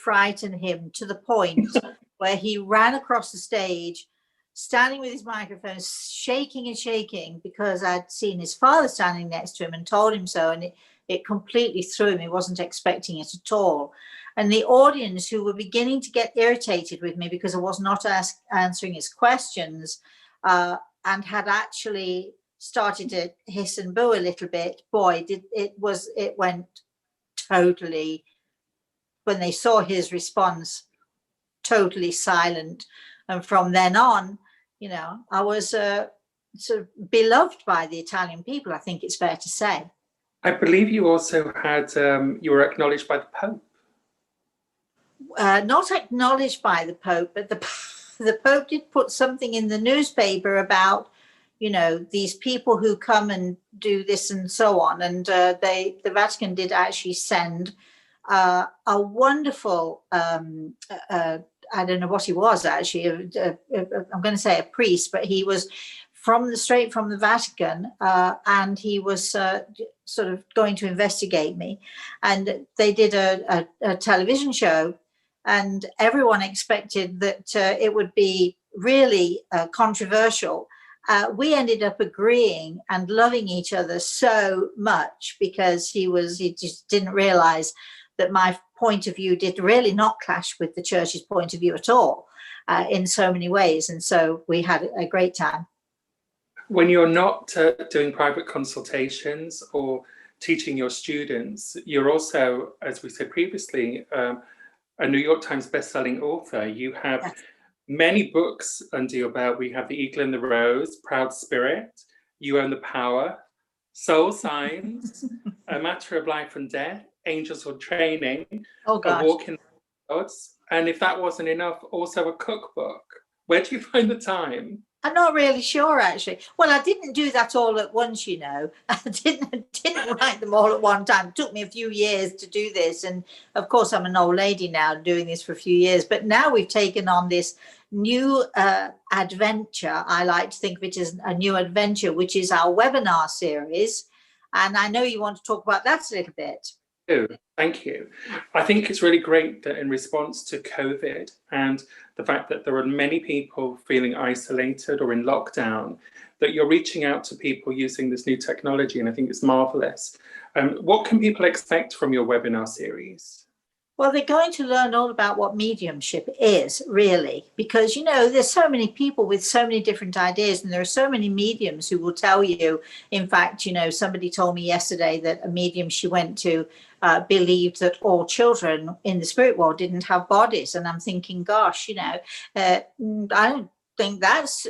frighten him to the point where he ran across the stage, standing with his microphone, shaking and shaking, because I'd seen his father standing next to him and told him so, and it completely threw him. He wasn't expecting it at all. And the audience, who were beginning to get irritated with me because I was not answering his questions, and had actually started to hiss and boo a little bit, boy, it went totally, when they saw his response, totally silent. And from then on, you know, I was sort of beloved by the Italian people, I think it's fair to say. I believe you also had, you were acknowledged by the Pope. Not acknowledged by the Pope, but the Pope did put something in the newspaper about, you know, these people who come and do this and so on. And the Vatican did actually send a wonderful, I don't know what he was actually, I'm going to say a priest, but he was straight from the Vatican, and he was sort of going to investigate me. And they did a television show, and everyone expected that it would be really controversial. We ended up agreeing and loving each other so much, because he just didn't realize that my point of view did really not clash with the church's point of view at all, in so many ways. And so we had a great time. When you're not doing private consultations or teaching your students, you're also, as we said previously, a New York Times bestselling author. You have Yes. many books under your belt. We have The Eagle and the Rose, Proud Spirit, You Own the Power, Soul Signs, A Matter of Life and Death, Angels on Training, Oh, gosh. A Walk in the Gods, and if that wasn't enough, also a cookbook. Where do you find the time? I'm not really sure, actually. Well, I didn't do that all at once, you know. I didn't write them all at one time. It took me a few years to do this. And of course, I'm an old lady now, doing this for a few years. But now we've taken on this new adventure. I like to think of it as a new adventure, which is our webinar series. And I know you want to talk about that a little bit. Thank you. I think it's really great that in response to COVID and the fact that there are many people feeling isolated or in lockdown, that you're reaching out to people using this new technology, and I think it's marvelous. What can people expect from your webinar series? Well, they're going to learn all about what mediumship is, really, because, you know, there's so many people with so many different ideas, and there are so many mediums who will tell you. In fact, you know, somebody told me yesterday that a medium she went to believed that all children in the spirit world didn't have bodies. And I'm thinking, gosh, you know, I don't think that's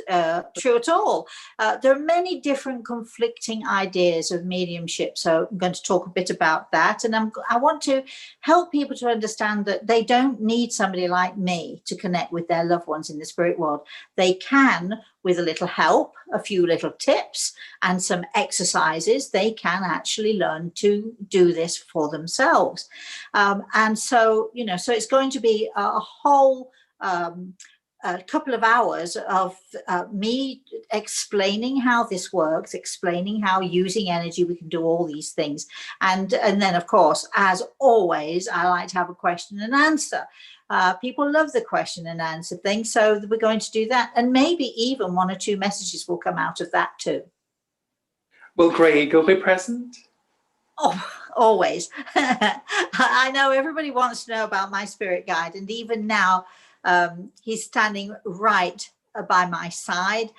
true at all. There are many different conflicting ideas of mediumship, so I'm going to talk a bit about that. And I want to help people to understand that they don't need somebody like me to connect with their loved ones in the spirit world. They can, with a little help, a few little tips and some exercises, they can actually learn to do this for themselves. And so, you know, so it's going to be a whole a couple of hours of me explaining how this works, explaining how using energy we can do all these things. And then, of course, as always, I like to have a question and answer. People love the question and answer thing, so we're going to do that. And maybe even one or two messages will come out of that too. Will Grey Eagle be present? Oh, always. I know everybody wants to know about my spirit guide, and even now, he's standing right by my side.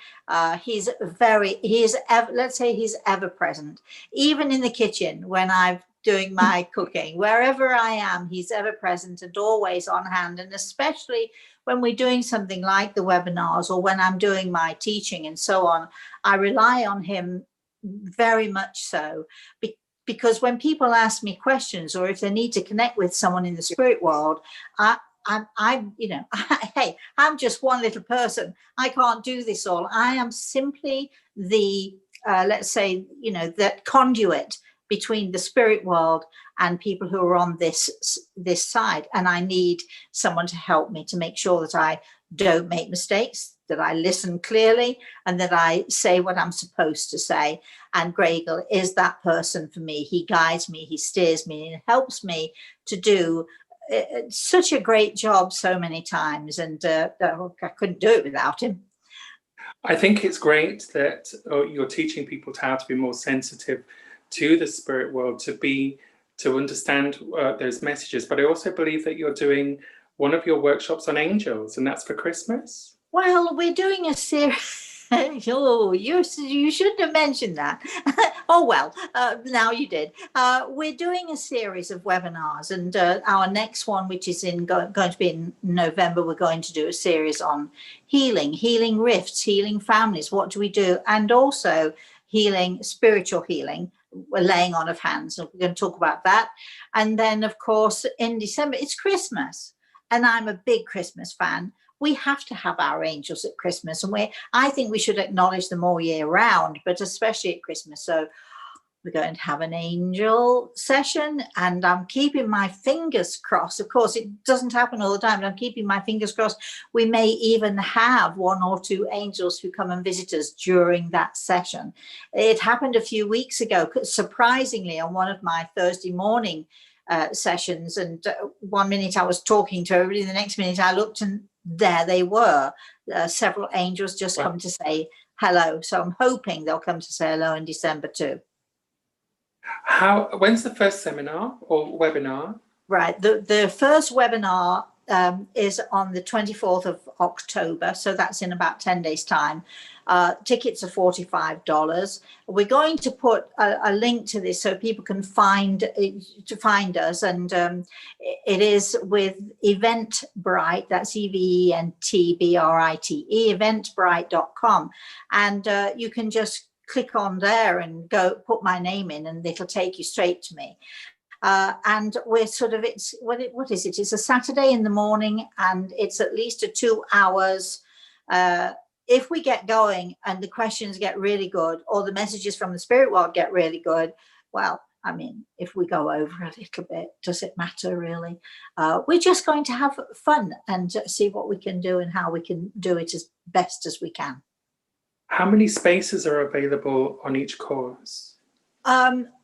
He's let's say he's ever present, even in the kitchen when I'm doing my cooking. Wherever I am, he's ever present and always on hand. And especially when we're doing something like the webinars or when I'm doing my teaching and so on, I rely on him very much so. Because when people ask me questions, or if they need to connect with someone in the spirit world, I'm, you know, hey, I'm just one little person. I can't do this all. I am simply the, let's say, you know, that conduit between the spirit world and people who are on this side. And I need someone to help me to make sure that I don't make mistakes, that I listen clearly, and that I say what I'm supposed to say. And Grey Eagle is that person for me. He guides me, he steers me, and helps me to do it's such a great job so many times, and I couldn't do it without him. I think it's great that you're teaching people how to be more sensitive to the spirit world, to understand those messages. But I also believe that you're doing one of your workshops on angels, and that's for Christmas. Well, we're doing a series. Oh, you shouldn't have mentioned that. Oh, well, now you did. We're doing a series of webinars, and our next one, which is going to be in November, we're going to do a series on healing rifts, healing families. What do we do? And also healing, spiritual healing, laying on of hands. And we're going to talk about that. And then, of course, in December, it's Christmas. And I'm a big Christmas fan. We have to have our angels at Christmas, and I think we should acknowledge them all year round, but especially at Christmas. So we're going to have an angel session, and I'm keeping my fingers crossed. Of course, it doesn't happen all the time, but I'm keeping my fingers crossed. We may even have 1 or 2 angels who come and visit us during that session. It happened a few weeks ago, surprisingly, on one of my Thursday morning sessions, and 1 minute I was talking to everybody, the next minute I looked and there they were, several angels just come to say hello. So I'm hoping they'll come to say hello in December too. When's the first seminar or webinar? Right, the first webinar is on the 24th of October, so that's in about 10 days time. Tickets are $45. We're going to put a link to this so people can find us, and it is with Eventbrite. That's EVENTBRITE, eventbrite.com, and you can just click on there and go put my name in, and it'll take you straight to me. And we're sort of, what is it? It's a Saturday in the morning, and it's at least a 2 hours. If we get going and the questions get really good, or the messages from the spirit world get really good, well, I mean, if we go over a little bit, does it matter really? We're just going to have fun and see what we can do and how we can do it as best as we can. How many spaces are available on each course?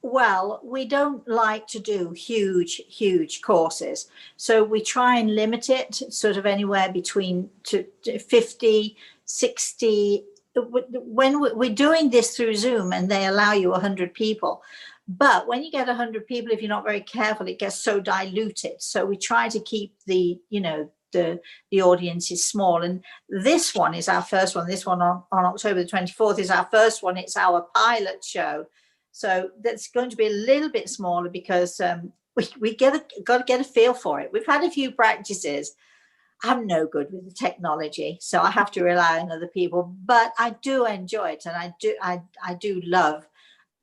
Well, we don't like to do huge courses. So we try and limit it sort of anywhere between to 50, 60. When we're doing this through Zoom, and they allow you 100 people. But when you get 100 people, if you're not very careful, it gets so diluted. So we try to keep the audience is small. And this one is our first one. This one on October the 24th is our first one. It's our pilot show. So that's going to be a little bit smaller because we got to get a feel for it. We've had a few practices. I'm no good with the technology, so I have to rely on other people. But I do enjoy it, and I do love,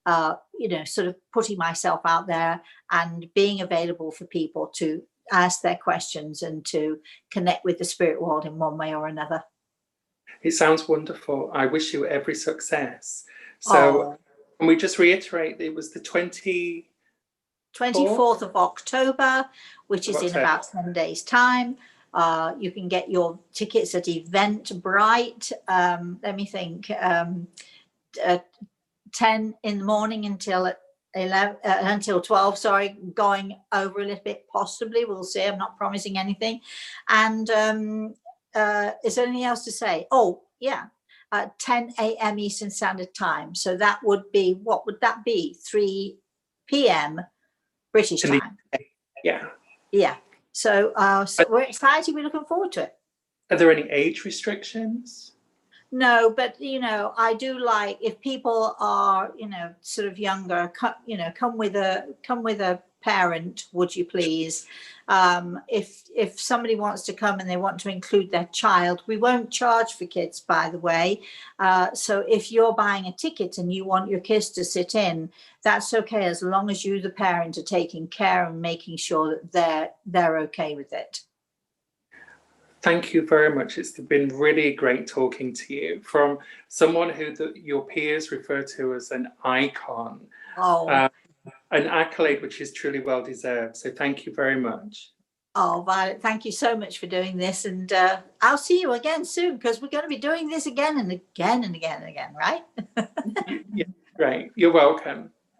sort of putting myself out there and being available for people to ask their questions and to connect with the spirit world in one way or another. It sounds wonderful. I wish you every success. So. Can we just reiterate, it was the 24th of October, which is in about 10 days' time. You can get your tickets at Eventbrite. Let me think. 10 in the morning until 11, until 12. Sorry, going over a little bit. Possibly, we'll see. I'm not promising anything. And is there anything else to say? Oh, yeah. 10 a.m. Eastern Standard Time. So that would be, what would that be? 3 p.m. British time. Yeah. Yeah. So, we're excited. We're looking forward to it. Are there any age restrictions? No, but, I do like, if people are, sort of younger, come with a parent, would you please? If somebody wants to come and they want to include their child, we won't charge for kids, by the way. So if you're buying a ticket and you want your kids to sit in, that's okay, as long as you, the parent, are taking care and making sure that they're okay with it. Thank you very much. It's been really great talking to you, from someone who your peers refer to as an icon. Oh. An accolade which is truly well deserved. So thank you very much. Oh, Violet, thank you so much for doing this. And I'll see you again soon, because we're going to be doing this again and again and again and again, right? Yeah, great. You're welcome.